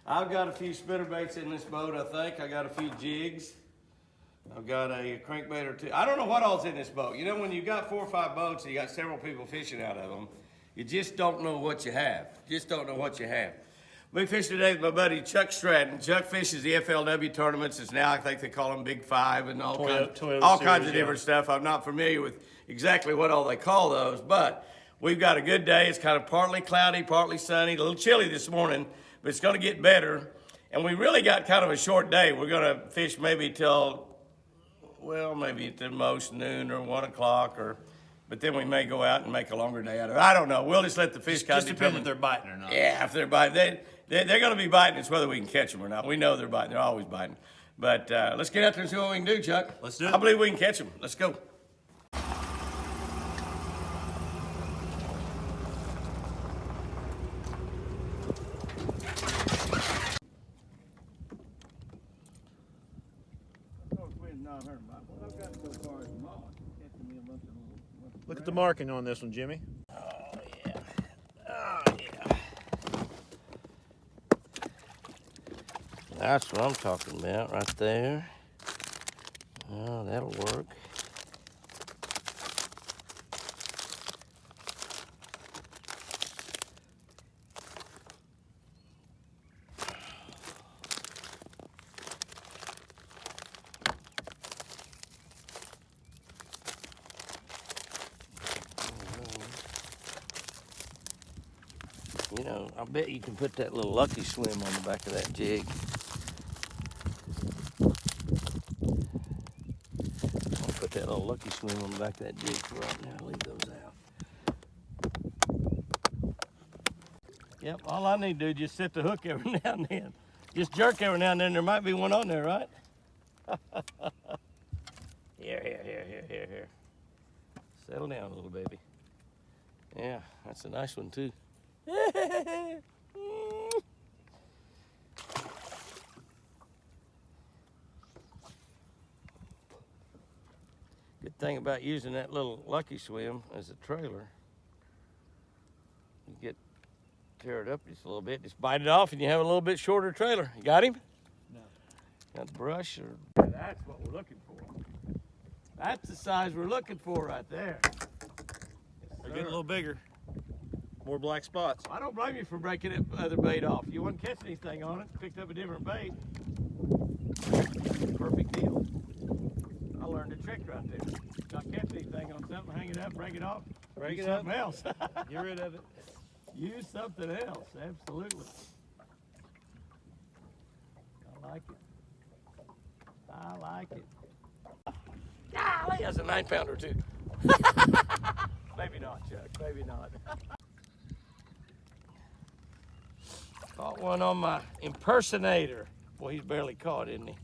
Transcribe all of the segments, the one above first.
I've got a few spinnerbaits in this boat, I think. I got a few jigs. I've got a crankbait or two. I don't know what all's in this boat. You know, when you've got 4 or 5 boats and you got several people fishing out of them, you just don't know what you have. Just don't know what you have. We fished today with my buddy Chuck Stratton. Chuck fishes the FLW tournaments. It's now, I think they call them Big Five and all kinds of different stuff. I'm not familiar with exactly what all they call those, but we've got a good day. It's kind of partly cloudy, partly sunny, a little chilly this morning, but it's going to get better. And we really got kind of a short day. We're going to fish maybe till, well, maybe at the most noon or 1 o'clock, but then we may go out and make a longer day out of it. I don't know. We'll just let the fish kind of depend if they're biting or not. Yeah, if they're biting. They're going to be biting. It's whether we can catch them or not. We know they're biting. They're always biting. But let's get out there and see what we can do, Chuck. Let's do it. I believe we can catch them. Let's go. Look at the marking on this one, Jimmy. Oh, yeah. Oh, yeah. That's what I'm talking about right there. Oh, that'll work. You know, I bet you can put that little lucky swim on the back of that jig. I'll put that little lucky swim on the back of that jig for right now. Leave those out. Yep, all I need to do is just set the hook every now and then. Just jerk every now and then. There might be one on there, right? Here. Settle down a little, baby. Yeah, that's a nice one, too. Good thing about using that little lucky swim as a trailer, you tear it up just a little bit, just bite it off and you have a little bit shorter trailer. You got him? No. Got the brush? That's what we're looking for. That's the size we're looking for right there. Yes, they're getting a little bigger. More black spots. I don't blame you for breaking that other bait off. You wouldn't catch anything on it. Picked up a different bait. Perfect deal. I learned a trick right there. Not catch anything on something, hang it up, break it off. Break Use it up. something else. Get rid of it. Use something else. Absolutely. I like it. I like it. Golly, that's a 9-pounder too. Maybe not, Chuck. Maybe not. Caught one on my impersonator. Boy, he's barely caught, isn't he?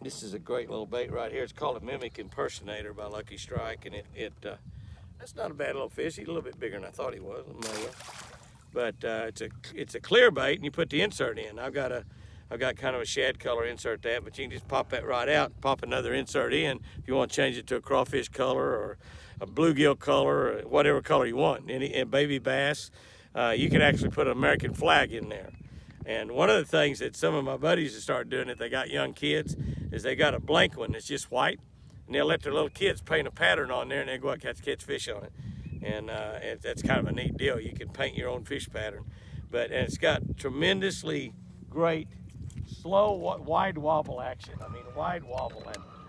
This is a great little bait right here. It's called a Mimic Impersonator by Lucky Strike, and that's not a bad little fish. He's a little bit bigger than I thought he was, but it's a clear bait, and you put the insert in. I've got kind of a shad color insert that, but you can just pop that right out, pop another insert in if you want to change it to a crawfish color or a bluegill color or whatever color you want. And baby bass, you can actually put an American flag in there. And one of the things that some of my buddies have started doing if they got young kids is they got a blank one that's just white, and they'll let their little kids paint a pattern on there and they go out and catch fish on it. And that's kind of a neat deal. You can paint your own fish pattern. And it's got tremendously great slow, wide wobble action. I mean, wide wobble.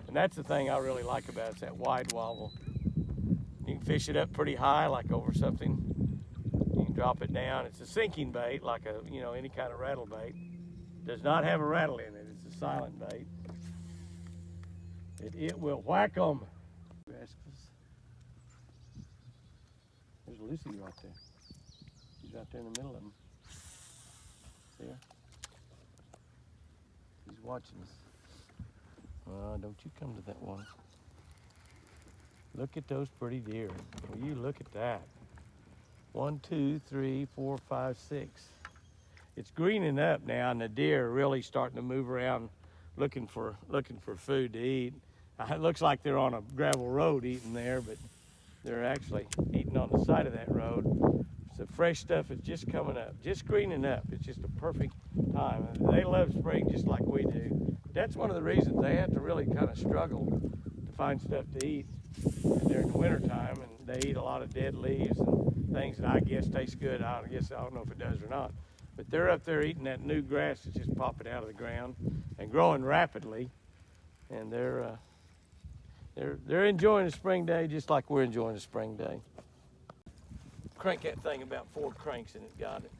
And that's the thing I really like about it, is that wide wobble. You can fish it up pretty high, like over something. You can drop it down. It's a sinking bait, like any kind of rattle bait. Does not have a rattle in it. It's a silent bait. It will whack them. There's Lucy right there. She's right there in the middle of them. See her? He's watching us. Don't you come to that one. Look at those pretty deer. Will you look at that? 1, 2, 3, 4, 5, 6. It's greening up now, and the deer are really starting to move around looking for food to eat. It looks like they're on a gravel road eating there, but they're actually eating on the side of that road. For the fresh stuff is just coming up, just greening up. It's just a perfect time. They love spring just like we do. That's one of the reasons they have to really kind of struggle to find stuff to eat during the wintertime, and they eat a lot of dead leaves and things that I guess taste good. I don't know if it does or not. But they're up there eating that new grass that's just popping out of the ground and growing rapidly, and they're enjoying the spring day just like we're enjoying the spring day. Crank that thing about 4 cranks and it got it.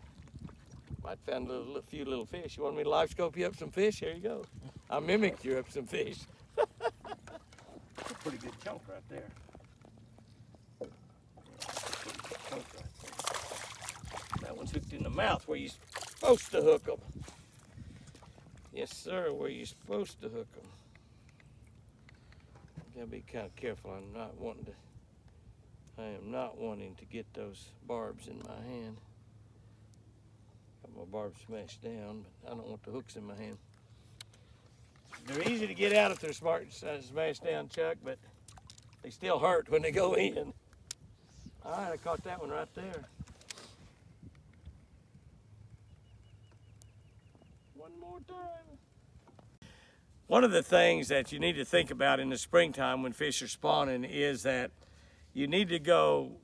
Might found a few little fish. You want me to live scope you up some fish? Here you go. I mimicked you up some fish. That's a pretty good chunk right there. That one's hooked in the mouth where you're supposed to hook them. Yes, sir, where you're supposed to hook them. Gotta be kind of careful. I am not wanting to get those barbs in my hand. Got my barbs smashed down, but I don't want the hooks in my hand. They're easy to get out if they're smashed down, Chuck, but they still hurt when they go in. All right, I caught that one right there. One more time. One of the things that you need to think about in the springtime when fish are spawning is that you need to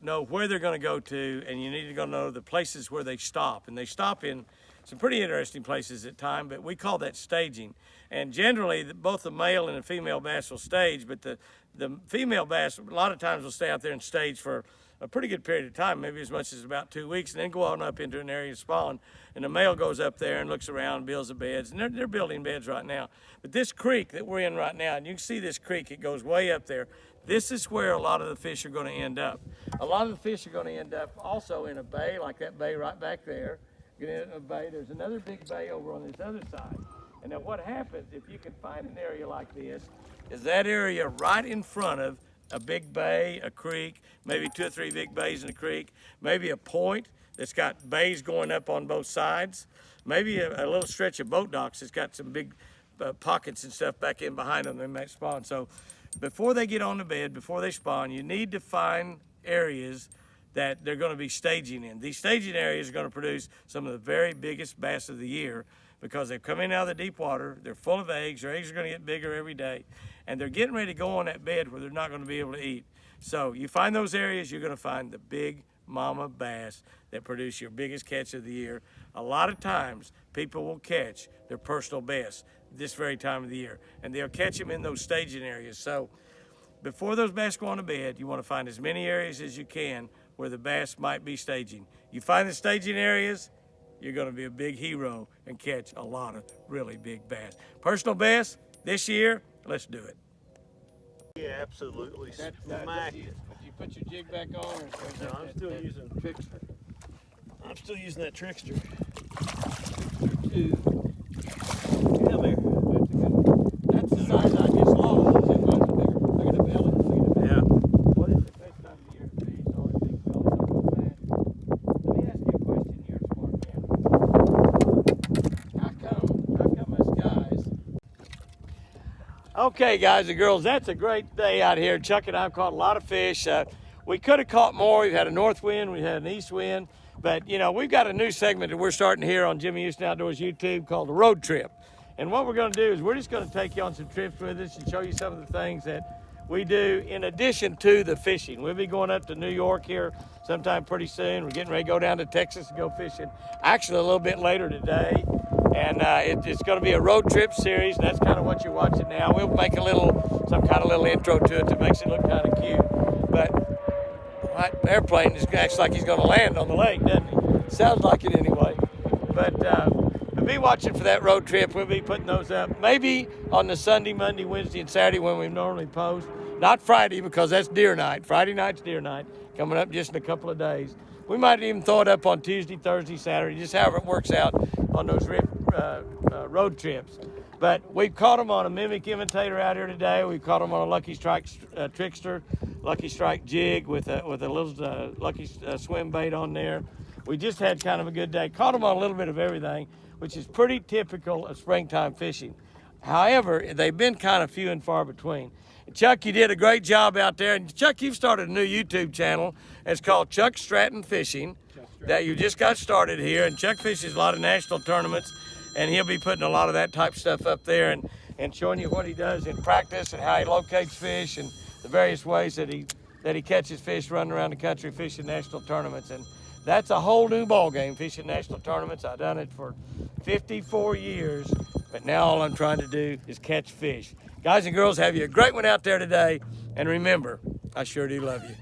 know where they're going to go to, and you need to know the places where they stop. And they stop in some pretty interesting places at times, but we call that staging. And generally, both the male and the female bass will stage, but the female bass a lot of times will stay out there and stage for a pretty good period of time, maybe as much as about 2 weeks, and then go on up into an area of spawn. And the male goes up there and looks around, builds the beds, and they're building beds right now. But this creek that we're in right now, and you can see this creek, it goes way up there. This is where a lot of the fish are going to end up. A lot of the fish are going to end up also in a bay, like that bay right back there. In a bay, there's another big bay over on this other side. And now what happens, if you can find an area like this, is that area right in front of a big bay, a creek, maybe 2 or 3 big bays in a creek, maybe a point that's got bays going up on both sides, maybe a little stretch of boat docks that's got some big pockets and stuff back in behind them that might spawn. So before they get on the bed, before they spawn, you need to find areas that they're going to be staging in. These staging areas are going to produce some of the very biggest bass of the year because they've come in out of the deep water, they're full of eggs, their eggs are going to get bigger every day, and they're getting ready to go on that bed where they're not going to be able to eat. So you find those areas, you're going to find the big mama bass that produce your biggest catch of the year. A lot of times, people will catch their personal best this very time of the year, and they'll catch them in those staging areas. So before those bass go on to bed, you want to find as many areas as you can where the bass might be staging. You find the staging areas, you're going to be a big hero and catch a lot of really big bass. Personal best this year, let's do it. Yeah, absolutely. Did you put your jig back on? Or No, I'm still using trickster. I'm still using that trickster. Two. Come here. That's the size I just lost. Look at the belly. Yeah. What is the best time of year to fish? All these big bellies are so bad. Let me ask you a question. You're a smart man. How come us guys? Okay, guys and girls, that's a great day out here. Chuck and I have caught a lot of fish. We could have caught more. We've had a north wind, we had an east wind, but you know, we've got a new segment that we're starting here on Jimmy Houston Outdoors YouTube called the Road Trip. And what we're going to do is we're just going to take you on some trips with us and show you some of the things that we do in addition to the fishing. We'll be going up to New York here sometime pretty soon. We're getting ready to go down to Texas and go fishing, actually a little bit later today. And it's going to be a road trip series, and that's kind of what you're watching now. We'll make some kind of little intro to it that makes it look kind of cute. But that airplane acts like he's going to land on the lake, doesn't he? Sounds like it anyway. But we'll be watching for that road trip. We'll be putting those up maybe on the Sunday, Monday, Wednesday, and Saturday when we normally post. Not Friday, because that's deer night. Friday night's deer night, coming up just in a couple of days. We might even throw it up on Tuesday, Thursday, Saturday, just however it works out on those road trips. But we've caught them on a mimic imitator out here today. We've caught them on a Lucky Strike trickster, Lucky Strike jig with a little Lucky swim bait on there. We just had kind of a good day. Caught them on a little bit of everything, which is pretty typical of springtime fishing. However, they've been kind of few and far between. Chuck, you did a great job out there. And Chuck, you've started a new YouTube channel. It's called Chuck Stratton Fishing. That you just got started here. And Chuck fishes a lot of national tournaments, and he'll be putting a lot of that type of stuff up there and showing you what he does in practice and how he locates fish and the various ways that he catches fish running around the country fishing national tournaments. And that's a whole new ball game, fishing national tournaments. I've done it for 54 years, but now all I'm trying to do is catch fish. Guys and girls, have you a great one out there today. And remember, I sure do love you.